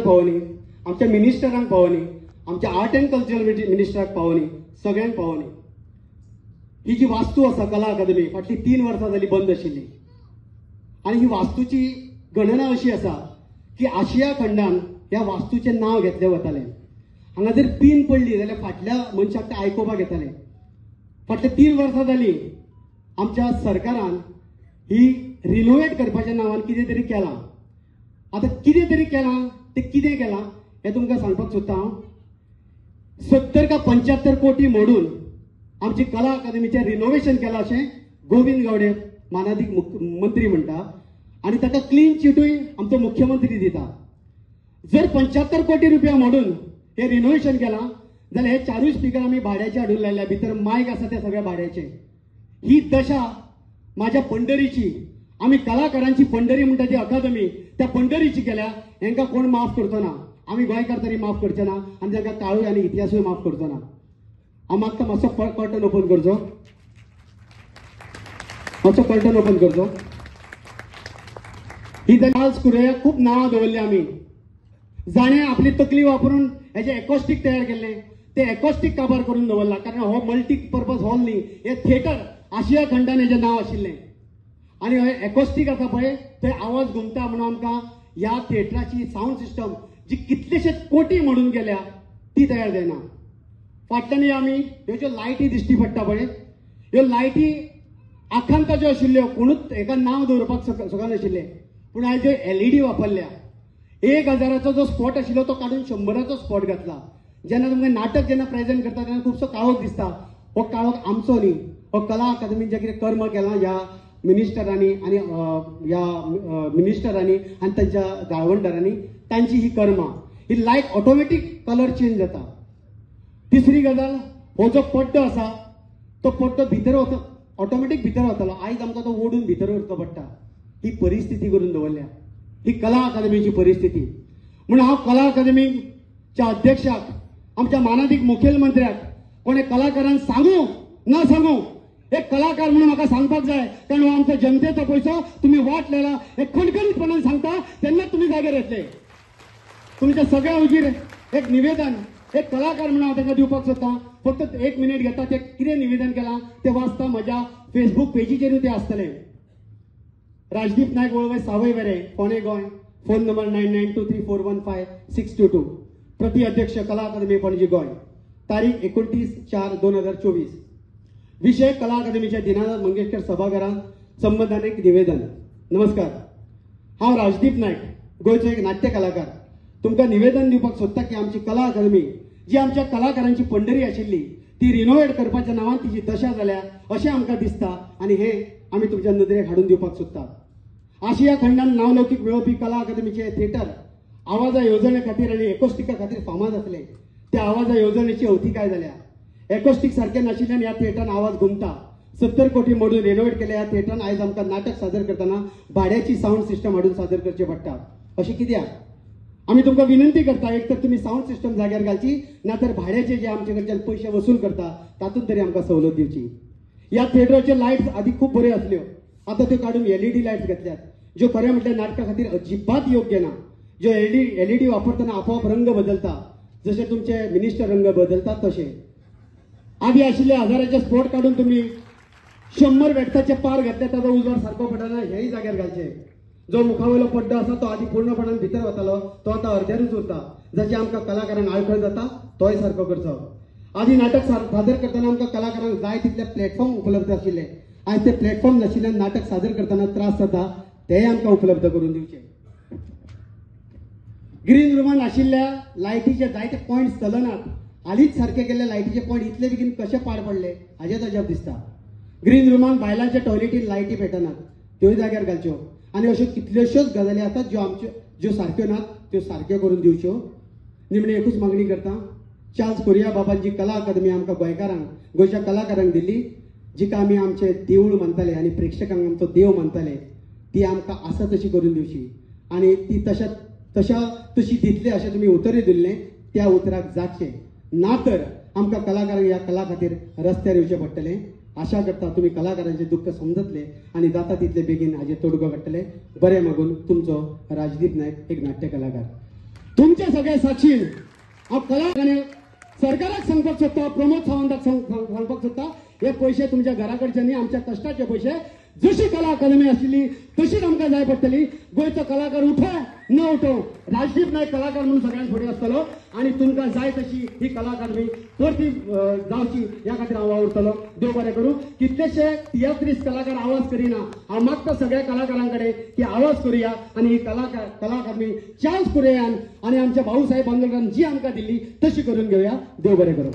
पावनी, आमच्या मिनिस्टरांक पावनी, आमच्या आर्ट अँड कल्चरल मिनिस्टराक पावनी, सगळ्यांक पावनी. ही जी वास्तू आसा कला अकादमी फाटली 3 वर्सां जाली बंद आशिल्ली आणि ही वास्तूची गणना अशी आसा की आशिया खंडान ह्या वास्तूचें नांव घेतलें वतालें. हांगा जर पिन पडली जाल्यार फाटल्या मनशाक ते आयकोपाक येतालें. फाटली 3 वर्सां जाली आमच्या सरकारान ही रिनोवेट करपाच्या नांवान कितें तरी केलां. आता कितें तरी केलां ते कितें केलां हें तुमकां सांगपाक सोदता हांव. 70 का 75 कोटी मोडून आमची कला अकादमीचें रिनोवेशन केलां अशें गोविंद गावडे मानाधीक मंत्री म्हणटा आणि ताका क्लीन चिटूय आमचो मुख्यमंत्री दिता. जर 75 कोटी रुपया मोडून हे रिनोवेशन केलां जाल्यार हे 4 स्पीकर आमी भाड्याचे हाडून लायल्या, भितर मायक आसा ते सगळे भाड्याचे. ही दशा माझ्या पंढरीची, आम्ही कलाकारांची पंढरी म्हणटा ती अकादमी त्या पंढरीची केल्या. हेंका कोण माफ करचो ना, आम्ही गोंयकार तरी माफ करचे ना आणि तांकां काळूय आनी इतिहासूय माफ करचो ना. हांव मागता मातसो कर्टन ओपन करचो, मातसो कर्टन ओपन करचो. ही चार्ल्स कुरेयाक खूप नांवां दवरली आमी. जाणे आपली तकली वापरून हेजे एकॉस्टिक तयार केल्ले, ते एकॉस्टिक काबार करून दवरला. कारण हो मल्टीपर्पज हॉल न्ही, हे थिएटर आशिया खंडान हेजें नांव आशिल्लें. आणि हे एकॉस्टिक आसा पळय थंय आवाज घुमता म्हणून आमकां ह्या थिएटराची साऊंड सिस्टम जी कितलेशेच कोटी म्हणून गेल्या ती तयार जायना. फाटल्यान आमी ह्यो ज्यो लायटी दिश्टी पडटा पळय, ह्यो लायटी आखांत ज्यो आशिल्ल्यो कोणूच हेका नांव दवरपाक शकनाशिल्ले, पूण आयज ज्यो LED वापरल्या 1000चो जो स्पॉट आशिल्लो तो काडून 100चो स्पॉट घातला. जेन्ना तुमकां नाटक जेन्ना प्रेझेंट करता तेन्ना खुबसो काळोख दिसता. हो काळोख आमचो न्ही, हो कला अकादमीन जे कितें कर्म केलां ह्या मिनिस्टरांनी आणि ह्या मिनिस्टरांनी आणि त्यांच्या गाळवंडारांनी तांची ही कर्मा. ही लायट ऑटोमॅटिक कलर चेंज जाता. तिसरी गजाल, हो जो पड्डो आसा तो पड्डो भितर ऑटोमॅटिक भितर वतलो. आयज आमकां तो ओडून भितर व्हरचो पडटा. ही परिस्थिती करून दवरल्या, ही कला अकादमीची परिस्थिती. म्हणून हांव कला अकादमीच्या अध्यक्षाक, आमच्या मानाधीक मुखेलमंत्र्याक कोणे कलाकारांक सांगू ना सांगू एक कलाकार म्हणून म्हाका सांगपाक जाय. कारण हो आमच्या जनतेचो पैसो तुम्ही वाट लायला हे खणखणीतपणान सांगता तेन्ना तुम्ही जाग्यार येतले. तुमच्या सगळ्या हुजीर एक निवेदन एक कलाकार म्हणून हांव तांकां दिवपाक सोदतां. फक्त 1 मिनिट घेता, ते कितें निवेदन केलां ते वाचता. म्हज्या फेसबुक पेजीचेरूय ते आसतलें. राजदीप नायक वळवय सावय वेरे, फोंडे गोंय. Phone number 9923415622. प्रति अध्यक्ष कला अकादमी पणजी गोंय. तारीख 29/4/2024. विषय कला अकादमीच्या दीनानाथ मंगेशकर सभागृहात संबंधान एक निवेदन. नमस्कार, हांव राजदीप नायक, गोंयचो एक नाट्य कलाकार. तुमकां निवेदन दिवपाक सोदता की आमची कला अकादमी जी आमच्या कलाकारांची पंढरी आशिल्ली ती रिनोवेट करपाच्या नांवान तिची दशा जाल्या अशें आमकां दिसता आणि हे आमी तुमच्या नदरेक हाडून दिवपाक सोदता. आशिया खंडान नावलौकीक मेळोवपी कला अकादमीचे थिएटर आवाजा येवजणे खातीर आनी एकॉस्टिका खातीर फामाद आसले. त्या आवाजा येवजणेची अवधी काय जाल्या. एकॉस्टिक सारखे नाशिल्ल्यान ह्या थिएटरान आवाज घुमता. 70 कोटी मोडून रिनोवेट केल्या ह्या थिएटरान आयज आमकां नाटक सादर करतना भाड्याची साऊंड सिस्टम हाडून सादर करचे पडटा. अशें कित्याक? आमी तुमकां विनंती करता, एक तर तुमी साऊंड सिस्टम जाग्यार घालची, नातर भाड्याचे जे आमचे कडच्यान पयशे वसूल करता तातूंत तरी आमकां सवलत दिवची. ह्या थिएटराच्यो लायट्स आदी खूब बऱ्यो आसल्यो, आतां त्यो काडून LED लायट्स घेतल्यात, ज्यो खरें म्हटल्यार नाटका खातीर अजिबात योग्य ना. ज्यो LED वापरतना आपोआप रंग बदलता, जशे तुमचे मिनिस्टर रंग बदलतात तशे. आदी आशिल्ले 1000चे स्पॉट काडून तुम्ही 100 वॅट्साचे पार घेतले, ताचो उजवाड सारको पडना हेय जाग्यार घालचे. जो मुखावयलो पड्डो आसा तो आदी पूर्णपणान भितर वतालो, तो आतां अर्द्यारूच उरता. जशें आमकां कलाकारांक आळखळ जाता तोय सारको करचो. आदी नाटक सादर करतना आमकां कलाकारांक जाय तितले प्लॅटफॉर्म उपलब्ध आशिल्ले. आयज ते प्लॅटफॉर्म नाशिल्ल्यान नाटक सादर करतना त्रास जाता, तेय आमकां उपलब्ध करून दिवचे. ग्रीन रुमान आशिल्ल्या लायटीचे जायते पॉयंट्स चलनात. हालींच सारखे केल्ले लायटीचे पॉयंट इतले बेगीन कशे पाड पडले हाचेच अजाप दिसता. ग्रीन रुमान बायलांच्या टॉयलेटीन लायटी पेटनात, त्योय जाग्यार घालच्यो. आनी अश्यो कितल्योश्योच गजाली आसात ज्यो सारक्यो नात, त्यो सारक्यो करून दिवच्यो. निमणे एकूच मागणी करता, चार्ल्स कुरिया बाबांची कला अकादमी आमकां गोंयकारांक, गोंयच्या कलाकारांक दिल्ली, जिका आमी आमचे देवूळ मानताले आनी प्रेक्षकांक आमचो देव मानताले, ती आमकां आसा तशी करून दिवची. आनी ती तशी दितली अशें तुमी उतरूय दिल्लें, त्या उतराक जातचें ना तर आमकां कलाकारांक ह्या कला खातीर रस्त्यार येवचें पडटलें. आशा करता तुम्ही कलाकारांचे दुःख समजतले आणि जाता तितले बेगीन हाजेर तोडगो काडटले. बरें मागून तुमचो राजदीप नायक, एक नाट्य कलाकार. तुमचे सगळे साक्षीन हांव कलाकारांनी सरकाराक सांगपाक सोदता, प्रमोद सावंताक सांगपाक सोदता, हे पैसे तुमच्या घराकडचे न्ही, आमच्या कश्टाचे पैसे. जशी कला अकादमी आशिल्ली तशीच आमकां जाय पडटली. गोंयचो कलाकार उठो न उठो, राजदीप नायक कलाकार म्हणून सगळ्यांत फुडें आसतलो आणि तुमकां जाय तशी ही कला अकादमी परती जावची ह्या खातीर हांव वावुरतलो. देव बरें करूं. कितलेशे तियात्रीस कलाकार आवाज करिना. हांव मागता सगळ्या कलाकारां कडेन की आवाज करुया आणि ही कला अकादमी चान्स करुया आणि आमच्या भाऊसाहेब बांदोडकरान जी आमकां दिल्ली तशी करून घेवया. देव बरें करूं.